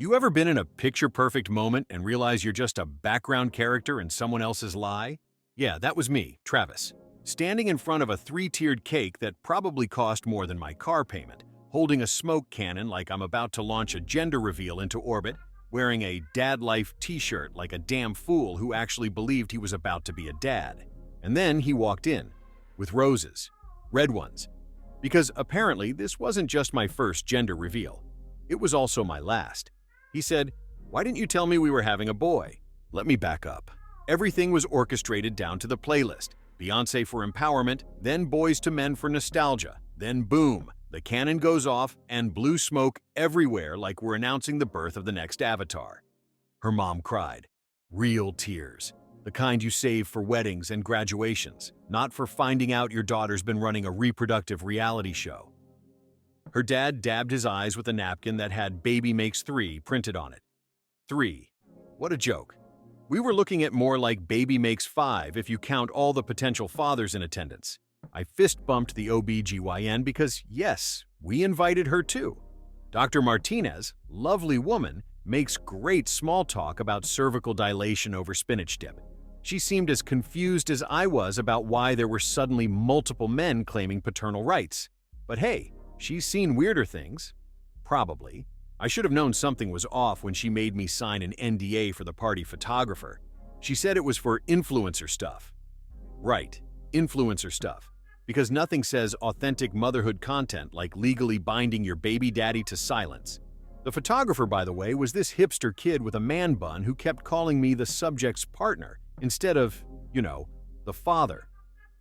You ever been in a picture-perfect moment and realize you're just a background character in someone else's lie? Yeah, that was me, Travis, standing in front of a three-tiered cake that probably cost more than my car payment, holding a smoke cannon like I'm about to launch a gender reveal into orbit, wearing a dad life t-shirt like a damn fool who actually believed he was about to be a dad. And then he walked in, with roses, red ones, because apparently this wasn't just my first gender reveal. It was also my last. He said, "Why didn't you tell me we were having a boy?" Let me back up. Everything was orchestrated down to the playlist. Beyoncé for empowerment, then Boys to Men for nostalgia. Then boom, the cannon goes off and blue smoke everywhere like we're announcing the birth of the next Avatar. Her mom cried. Real tears. The kind you save for weddings and graduations, not for finding out your daughter's been running a reproductive reality show. Her dad dabbed his eyes with a napkin that had "Baby Makes 3" printed on it. 3. What a joke. We were looking at more like "Baby Makes 5" if you count all the potential fathers in attendance. I fist-bumped the OBGYN because, yes, we invited her too. Dr. Martinez, lovely woman, makes great small talk about cervical dilation over spinach dip. She seemed as confused as I was about why there were suddenly multiple men claiming paternal rights. But hey, she's seen weirder things. Probably. I should have known something was off when she made me sign an NDA for the party photographer. She said it was for influencer stuff. Right, influencer stuff. Because nothing says authentic motherhood content like legally binding your baby daddy to silence. The photographer, by the way, was this hipster kid with a man bun who kept calling me the subject's partner instead of, the father.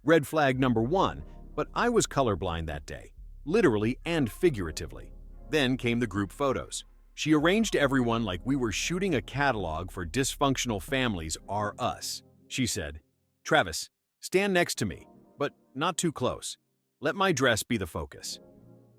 Red flag number 1, but I was colorblind that day. Literally and figuratively. Then came the group photos. She arranged everyone like we were shooting a catalog for dysfunctional families are us. She said, "Travis, stand next to me, but not too close. Let my dress be the focus."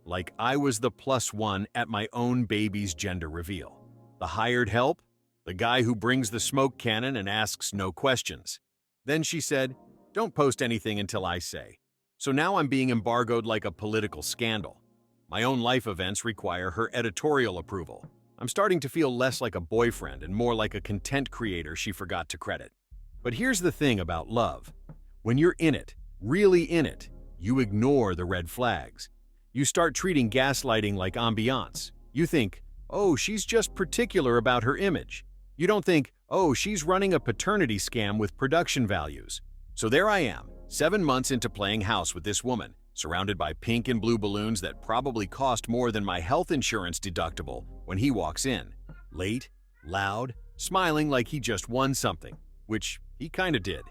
Like I was the +1 at my own baby's gender reveal. The hired help? The guy who brings the smoke cannon and asks no questions. Then she said, "Don't post anything until I say." So now I'm being embargoed like a political scandal. My own life events require her editorial approval. I'm starting to feel less like a boyfriend and more like a content creator she forgot to credit. But here's the thing about love. When you're in it, really in it, you ignore the red flags. You start treating gaslighting like ambiance. You think, oh, she's just particular about her image. You don't think, oh, she's running a paternity scam with production values. So there I am, 7 months into playing house with this woman, surrounded by pink and blue balloons that probably cost more than my health insurance deductible when he walks in. Late, loud, smiling like he just won something, which he kinda did.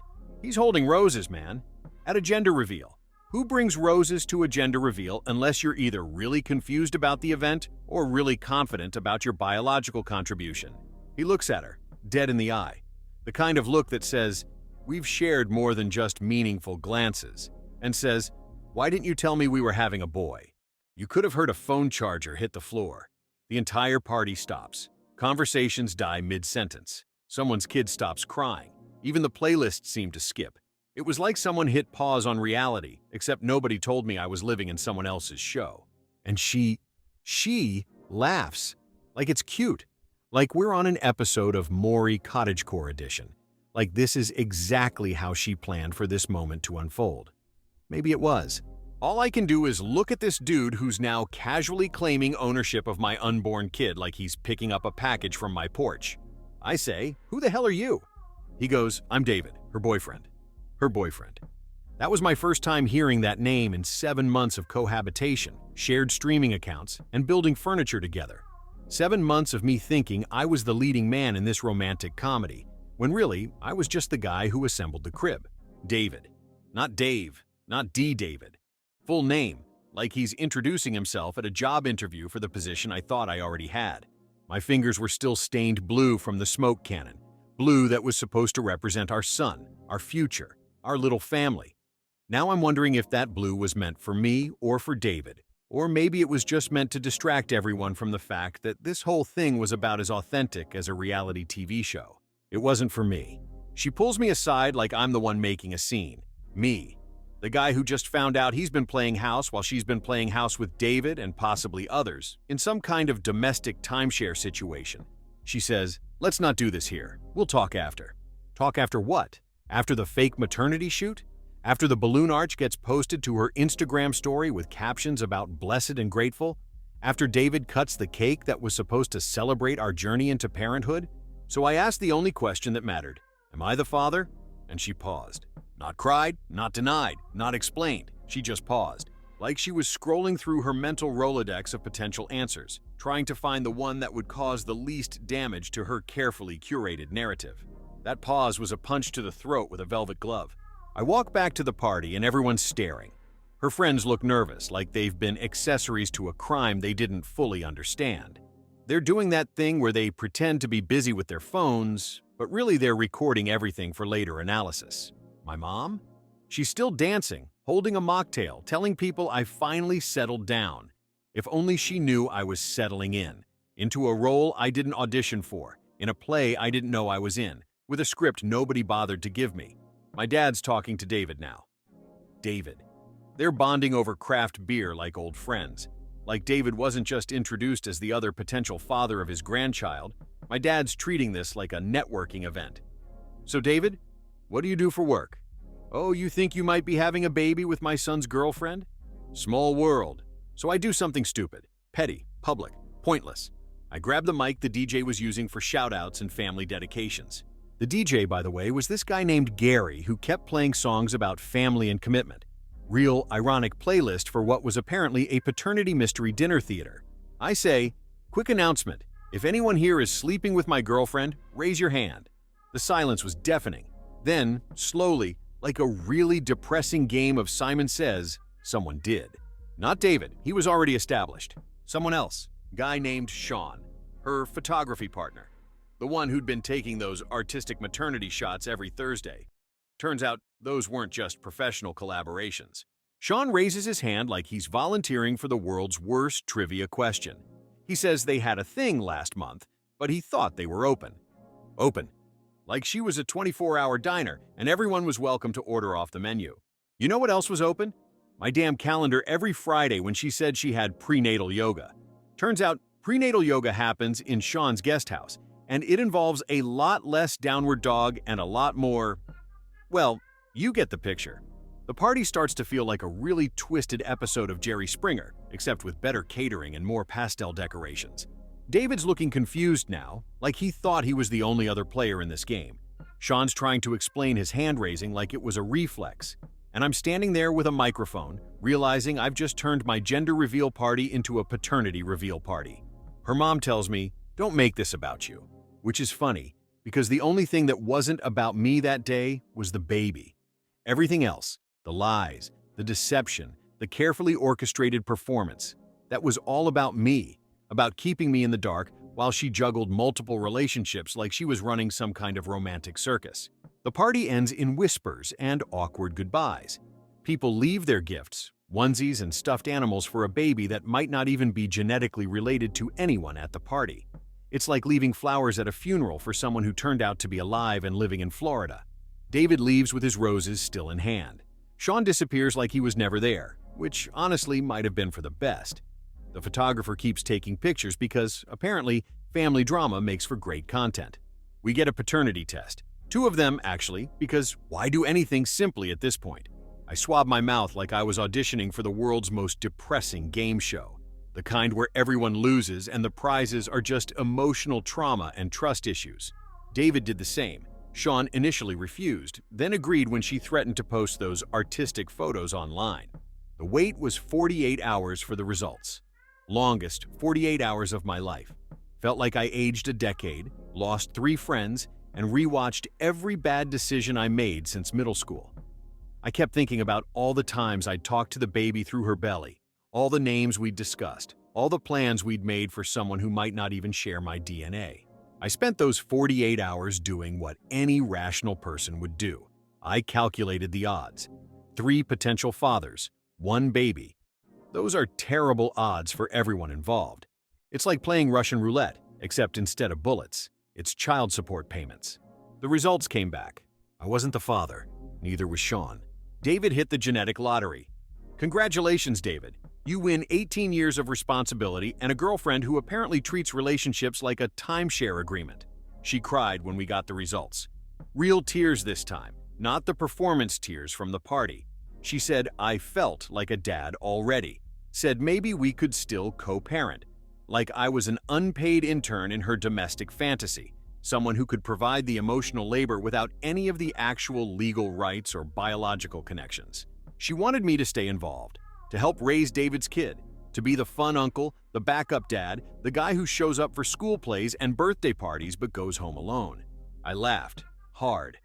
He's holding roses, man. At a gender reveal. Who brings roses to a gender reveal unless you're either really confused about the event or really confident about your biological contribution? He looks at her, dead in the eye. The kind of look that says, "We've shared more than just meaningful glances," and says, "Why didn't you tell me we were having a boy?" You could have heard a phone charger hit the floor. The entire party stops. Conversations die mid-sentence. Someone's kid stops crying. Even the playlist seemed to skip. It was like someone hit pause on reality, except nobody told me I was living in someone else's show. And she laughs. Like it's cute. Like we're on an episode of Maury Cottagecore edition. Like this is exactly how she planned for this moment to unfold. Maybe it was. All I can do is look at this dude who's now casually claiming ownership of my unborn kid like he's picking up a package from my porch. I say, "Who the hell are you?" He goes, "I'm David, her boyfriend." Her boyfriend. That was my first time hearing that name in 7 months of cohabitation, shared streaming accounts, and building furniture together. 7 months of me thinking I was the leading man in this romantic comedy, when really I was just the guy who assembled the crib. David. Not Dave. Not D. David. Full name, like he's introducing himself at a job interview for the position I thought I already had. My fingers were still stained blue from the smoke cannon. Blue that was supposed to represent our son, our future, our little family. Now I'm wondering if that blue was meant for me or for David, or maybe it was just meant to distract everyone from the fact that this whole thing was about as authentic as a reality TV show. It wasn't for me. She pulls me aside like I'm the one making a scene. Me. The guy who just found out he's been playing house while she's been playing house with David and possibly others in some kind of domestic timeshare situation. She says, "Let's not do this here. We'll talk after." Talk after what? After the fake maternity shoot? After the balloon arch gets posted to her Instagram story with captions about blessed and grateful? After David cuts the cake that was supposed to celebrate our journey into parenthood? So I asked the only question that mattered. Am I the father? And she paused. Not cried, not denied, not explained. She just paused, like she was scrolling through her mental Rolodex of potential answers, trying to find the one that would cause the least damage to her carefully curated narrative. That pause was a punch to the throat with a velvet glove. I walk back to the party and everyone's staring. Her friends look nervous, like they've been accessories to a crime they didn't fully understand. They're doing that thing where they pretend to be busy with their phones, but really they're recording everything for later analysis. My mom? She's still dancing, holding a mocktail, telling people I finally settled down. If only she knew I was settling in, into a role I didn't audition for, in a play I didn't know I was in, with a script nobody bothered to give me. My dad's talking to David now. David. They're bonding over craft beer like old friends. Like David wasn't just introduced as the other potential father of his grandchild. My dad's treating this like a networking event. So David, what do you do for work? Oh, you think you might be having a baby with my son's girlfriend? Small world. So I do something stupid, petty, public, pointless. I grab the mic the DJ was using for shout-outs and family dedications. The DJ, by the way, was this guy named Gary who kept playing songs about family and commitment. Real ironic playlist for what was apparently a paternity mystery dinner theater. I say, quick announcement, if anyone here is sleeping with my girlfriend, raise your hand. The silence was deafening. Then, slowly, like a really depressing game of Simon Says, someone did. Not David, he was already established. Someone else, a guy named Sean, her photography partner. The one who'd been taking those artistic maternity shots every Thursday. Turns out, those weren't just professional collaborations. Sean raises his hand like he's volunteering for the world's worst trivia question. He says they had a thing last month, but he thought they were open. Open. Like she was a 24-hour diner and everyone was welcome to order off the menu. You know what else was open? My damn calendar every Friday when she said she had prenatal yoga. Turns out, prenatal yoga happens in Sean's guest house, and it involves a lot less downward dog and a lot more... Well, you get the picture. The party starts to feel like a really twisted episode of Jerry Springer, except with better catering and more pastel decorations. David's looking confused now, like he thought he was the only other player in this game. Sean's trying to explain his hand-raising like it was a reflex. And I'm standing there with a microphone, realizing I've just turned my gender reveal party into a paternity reveal party. Her mom tells me, "Don't make this about you," which is funny, because the only thing that wasn't about me that day was the baby. Everything else, the lies, the deception, the carefully orchestrated performance, that was all about me, about keeping me in the dark while she juggled multiple relationships like she was running some kind of romantic circus. The party ends in whispers and awkward goodbyes. People leave their gifts, onesies and stuffed animals for a baby that might not even be genetically related to anyone at the party. It's like leaving flowers at a funeral for someone who turned out to be alive and living in Florida. David leaves with his roses still in hand. Sean disappears like he was never there, which honestly might have been for the best. The photographer keeps taking pictures because, apparently, family drama makes for great content. We get a paternity test. 2 of them, actually, because why do anything simply at this point? I swab my mouth like I was auditioning for the world's most depressing game show. The kind where everyone loses and the prizes are just emotional trauma and trust issues. David did the same. Sean initially refused, then agreed when she threatened to post those artistic photos online. The wait was 48 hours for the results. Longest 48 hours of my life. Felt like I aged a decade, lost 3 friends, and rewatched every bad decision I made since middle school. I kept thinking about all the times I'd talked to the baby through her belly, all the names we'd discussed, all the plans we'd made for someone who might not even share my DNA. I spent those 48 hours doing what any rational person would do. I calculated the odds. 3 potential fathers, 1 baby. Those are terrible odds for everyone involved. It's like playing Russian roulette, except instead of bullets, it's child support payments. The results came back. I wasn't the father, neither was Sean. David hit the genetic lottery. Congratulations, David. You win 18 years of responsibility and a girlfriend who apparently treats relationships like a timeshare agreement. She cried when we got the results. Real tears this time, not the performance tears from the party. She said, I felt like a dad already. Said maybe we could still co-parent. Like I was an unpaid intern in her domestic fantasy. Someone who could provide the emotional labor without any of the actual legal rights or biological connections. She wanted me to stay involved, to help raise David's kid, to be the fun uncle, the backup dad, the guy who shows up for school plays and birthday parties but goes home alone. I laughed, hard.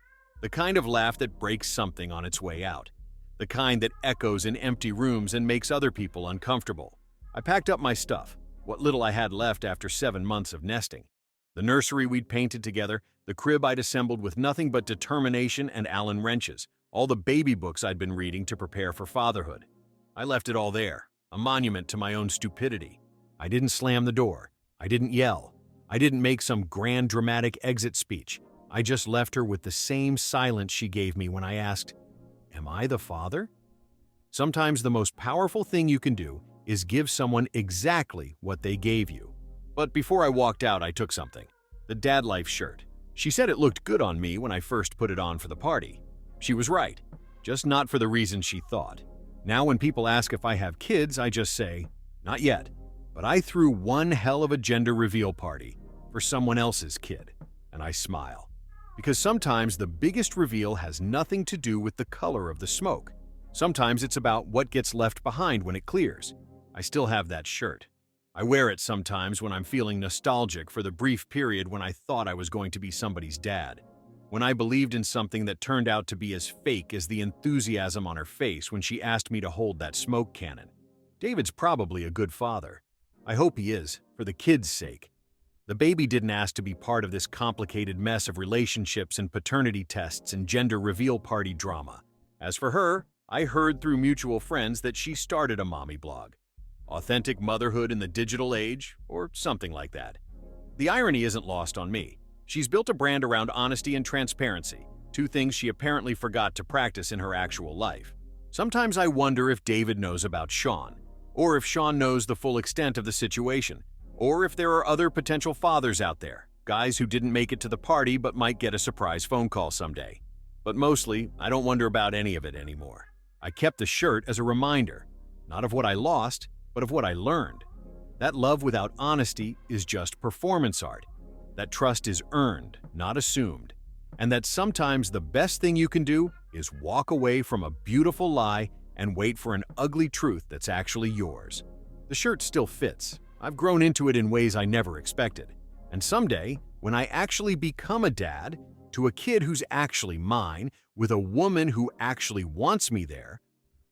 The kind of laugh that breaks something on its way out. The kind that echoes in empty rooms and makes other people uncomfortable. I packed up my stuff, what little I had left after 7 months of nesting. The nursery we'd painted together, the crib I'd assembled with nothing but determination and Allen wrenches, all the baby books I'd been reading to prepare for fatherhood. I left it all there, a monument to my own stupidity. I didn't slam the door. I didn't yell. I didn't make some grand dramatic exit speech. I just left her with the same silence she gave me when I asked, "Am I the father?" Sometimes the most powerful thing you can do is give someone exactly what they gave you. But before I walked out, I took something. The Dad Life shirt. She said it looked good on me when I first put it on for the party. She was right, just not for the reasons she thought. Now when people ask if I have kids, I just say, not yet. But I threw one hell of a gender reveal party for someone else's kid, and I smile. Because sometimes the biggest reveal has nothing to do with the color of the smoke. Sometimes it's about what gets left behind when it clears. I still have that shirt. I wear it sometimes when I'm feeling nostalgic for the brief period when I thought I was going to be somebody's dad. When I believed in something that turned out to be as fake as the enthusiasm on her face when she asked me to hold that smoke cannon. David's probably a good father. I hope he is, for the kid's sake. The baby didn't ask to be part of this complicated mess of relationships and paternity tests and gender reveal party drama. As for her, I heard through mutual friends that she started a mommy blog. Authentic motherhood in the digital age, or something like that. The irony isn't lost on me. She's built a brand around honesty and transparency, two things she apparently forgot to practice in her actual life. Sometimes I wonder if David knows about Sean, or if Sean knows the full extent of the situation, or if there are other potential fathers out there, guys who didn't make it to the party but might get a surprise phone call someday. But mostly, I don't wonder about any of it anymore. I kept the shirt as a reminder, not of what I lost, but of what I learned. That love without honesty is just performance art. That trust is earned, not assumed. And that sometimes the best thing you can do is walk away from a beautiful lie and wait for an ugly truth that's actually yours. The shirt still fits. I've grown into it in ways I never expected. And someday, when I actually become a dad, to a kid who's actually mine, with a woman who actually wants me there,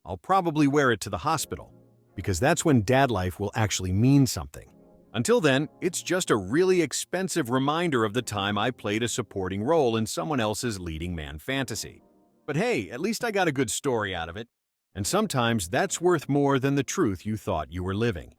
I'll probably wear it to the hospital. Because that's when dad life will actually mean something. Until then, it's just a really expensive reminder of the time I played a supporting role in someone else's leading man fantasy. But hey, at least I got a good story out of it. And sometimes that's worth more than the truth you thought you were living.